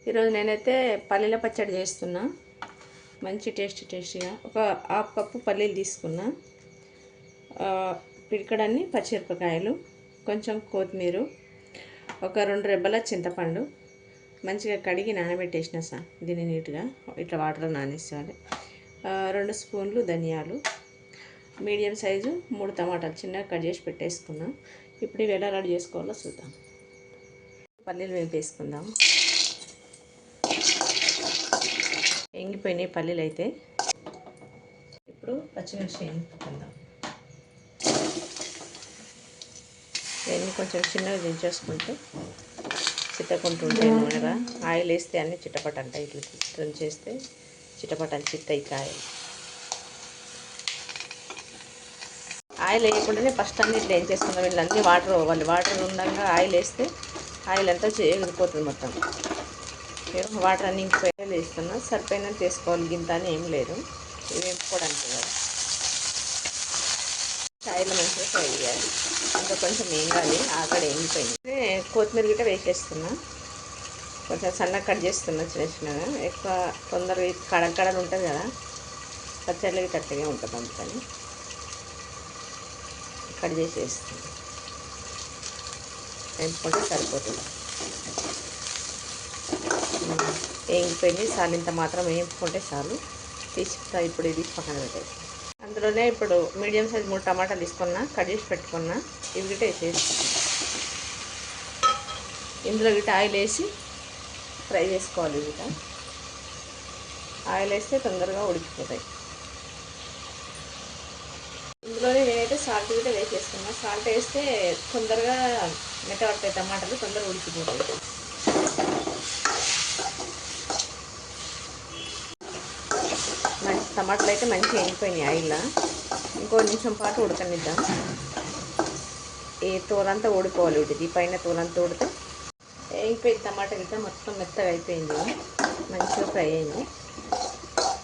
ఈరోజు నేనైతే పల్లీల పచ్చడి చేస్తున్నా. మంచి టేస్టీగా ఒక హాఫ్ కప్పు పల్లీలు తీసుకున్నా, పిడికడన్ని పచ్చిమిరపకాయలు, కొంచెం కొత్తిమీర, ఒక 2 రెబ్బల చింతపండు మంచిగా కడిగి నానబెట్టేసిన దీన్ని నీట్గా ఇట్లా వాటర్లో నానేసేయాలి. 2 స్పూన్లు ధనియాలు, మీడియం సైజు 3 టమాటాలు చిన్నగా కట్ చేసి పెట్టేసుకున్నాం. ఇప్పుడు ఇవి ఎలా రెడీ చేసుకోవాలో చూద్దాం. పల్లీలు వేపేసుకుందాం. ఎంగిపోయినాయి పల్లీలు అయితే. ఇప్పుడు పచ్చిమిర్చి వేసుకుందాం. ఇవన్నీ కొంచెం చిన్నగా దించేసుకుంటే చిట్టకుంటుంటే నూనెగా ఆయిల్ వేస్తే అన్నీ చిట్టపట అంటాయి. ఇట్లా చేస్తే చిట్టపటలు చిత్తయి కాయలు. ఆయిల్ వేయకుండానే ఫస్ట్ అన్ని ఇట్లా ఏం చేసుకుందాం. వీళ్ళన్నీ వాటర్ ఉండగా ఆయిల్ వేస్తే ఆయిల్ అంతా ఎగిరిపోతుంది మొత్తం. వాటర్ అన్ని ఇంకిపోయి వేస్తున్నా. సరిపోయినంత వేసుకోవాలి, గింత అని ఏం లేదు. ఇవి వేపుకోవడానికి కదా. ఆయిల్ మంచిగా ఫ్రై చేయాలి. ఇంకా కొంచెం వేయాలి. ఆకడ ఎంగిపోయింది. కొత్తిమీర గిట్ట వేసేస్తున్నా. కొంచెం సన్నగా కట్ చేస్తున్నా చిన్నగా. ఎక్కువ తొందరగా కడలు ఉంటుంది కదా, పచ్చళ్ళకి తట్టగా ఉంటుంది, అందుకని కట్ చేసి వేస్తుంది. వేపుకుంటే సరిపోతుంది. వేగిపోయింది చాలు. ఇంత మాత్రం వేపుకుంటే చాలు. తీసిస్తా. ఇప్పుడు ఇది పక్కన పెట్టేసి అందులోనే ఇప్పుడు మీడియం సైజ్ 3 టమాటాలు తీసుకున్నా, కట్ చేసి పెట్టుకున్నా. ఇవి గిట్ట వేసేసుకున్నా. ఇందులో గిట్ట ఆయిల్ వేసి ఫ్రై చేసుకోవాలి. గిట్ట ఆయిల్ వేస్తే తొందరగా ఉడికిపోతాయి. ఇందులోనే నేనైతే సాల్ట్ గిట్ట వేసేసుకున్నా. సాల్ట్ వేస్తే తొందరగా మెత్తబడతాయి టమాటాలు, తొందరగా ఉడికిపోతాయి. టమాటాలు అయితే మంచిగా ఎంగిపోయినాయి ఆయిల్లో. ఇంకో నిమిషం పాటు ఉడకనిద్దాం. ఈ తోలంతా ఊడిపోవాలి. వీటిది పైన తోలంతా ఉడితే ఎంగిపోయింది. టమాటా గిట్ట మొత్తం మెత్తగా అయిపోయింది. మంచిగా ఫ్రై అయింది.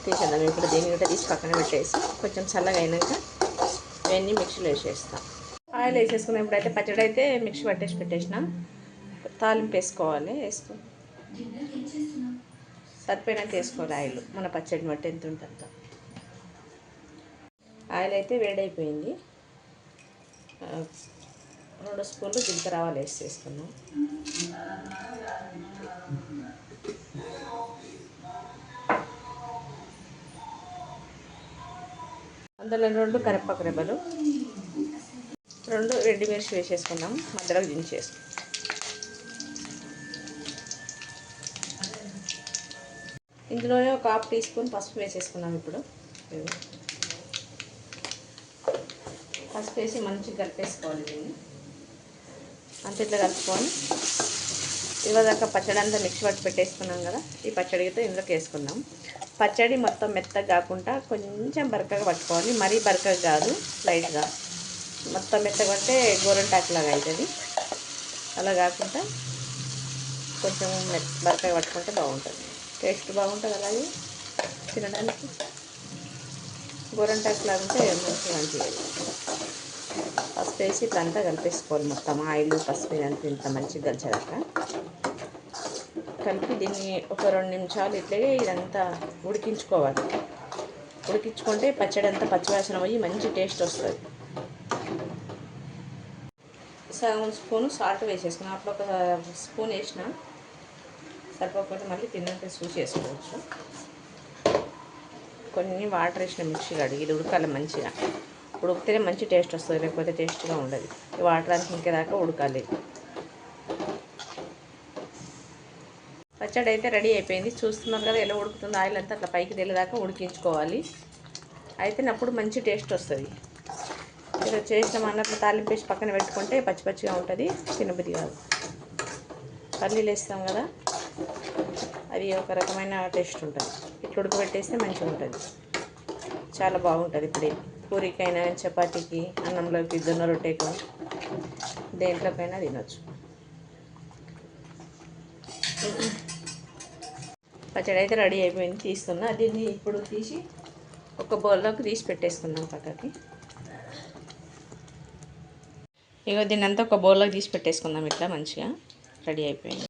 తీసేద్దాం. ఇప్పుడు దీన్ని గిట్ట తీసి పక్కన పెట్టేసి కొంచెం చల్లగా అయినాక ఇవన్నీ మిక్సీలో వేసేస్తాం. ఆయిల్ వేసేసుకున్నాం. ఇప్పుడైతే పచ్చడి అయితే మిక్సీ పెట్టేసినాం. తాలింపు వేసుకోవాలి. సరిపోయినంత వేసుకోవాలి ఆయిల్. మన పచ్చడిని బట్టి ఎంత ఉంటుందో. ఆయిల్ అయితే వేడైపోయింది. 2 స్పూన్లు జీలకర్ర ఆవాలు వేసేసుకున్నాం. అందులో 2 కరివేపాకు రెబ్బలు, 2 ఎండుమిర్చి వేసేసుకున్నాం. మధ్యలో దించేసుకున్నాం. ఇందులోనే ఒక 1/2 టీ స్పూన్ పసుపు వేసేసుకున్నాం. ఇప్పుడు పసుపు వేసి మంచిగా కలిపేసుకోవాలి. దీన్ని అంత ఇట్లా కలుపుకొని ఇవదాకా పచ్చడి అంతా మిక్సీ పట్టి పెట్టేసుకున్నాం కదా. ఈ పచ్చడితో ఇందులోకి వేసుకుందాం. పచ్చడి మొత్తం మెత్తగా కాకుండా కొంచెం బరకగా పట్టుకోవాలి. మరీ బరకగా కాదు, లైట్గా. మొత్తం మెత్తగా అంటే గోరంటాకులాగా అవుతుంది. అలా కాకుండా కొంచెం బరకగా పట్టుకుంటే బాగుంటుంది. టేస్ట్ బాగుంటుంది. అలాగే తినడానికి గోరంటాకులాగా ఉంటే మంచిగా పసుపు వేసి ఇట్లంతా కలిపేసుకోవాలి. మొత్తం ఆయిల్ పసుపు ఇంత మంచిగా కలిసేదాకా కలిపి దీన్ని ఒక 2 నిమిషాలు ఇట్లాగే ఇదంతా ఉడికించుకోవాలి. ఉడికించుకుంటే పచ్చడి అంతా పచ్చివాసన పోయి మంచి టేస్ట్ వస్తుంది. సగం స్పూను సాల్ట్ వేసేసుకున్నాం. అప్పుడు ఒక స్పూన్ వేసిన సరిపోకపోతే మళ్ళీ తిన్నాక చూసి వేసుకోవచ్చు. కొన్ని వాటర్ వేసిన మిక్సీ కడిగి ఇది ఉడకాలి. మంచిగా ఉడికితేనే మంచి టేస్ట్ వస్తుంది, లేకపోతే టేస్ట్గా ఉండదు. ఈ వాటర్ అంతా ఇంకేదాకా ఉడకాలి. పచ్చడి అయితే రెడీ అయిపోయింది. చూస్తున్నారు కదా ఎలా ఉడుకుతుందో. ఆయిల్ అంతా అట్లా పైకి తేలేదాకా ఉడికించుకోవాలి. అయితే అప్పుడు మంచి టేస్ట్ వస్తుంది. ఇలా చేసిన అన్నట్లు తాలింపు వేసి పక్కన పెట్టుకుంటే పచ్చిగా ఉంటుంది, తినబుద్ధి కాదు. పల్లీలు వేస్తాం కదా, అది ఒక రకమైన టేస్ట్ ఉంటుంది. ఇట్లా ఉడకబెట్టేస్తే మంచిగా ఉంటుంది, చాలా బాగుంటుంది. ఇప్పుడు పూరికైనా, చపాతీకి, అన్నంలోకి, జొన్న రొట్టెకు, దేంట్లోకైనా తినొచ్చు. పచ్చడి అయితే రెడీ అయిపోయింది. తీస్తున్నా. దీన్ని ఇప్పుడు తీసి ఒక బౌల్లోకి తీసి పెట్టేసుకుందాం పక్కకి. ఇగో దీన్ని అంతా ఒక బౌల్లోకి తీసి పెట్టేసుకుందాం. ఇట్లా మంచిగా రెడీ అయిపోయింది.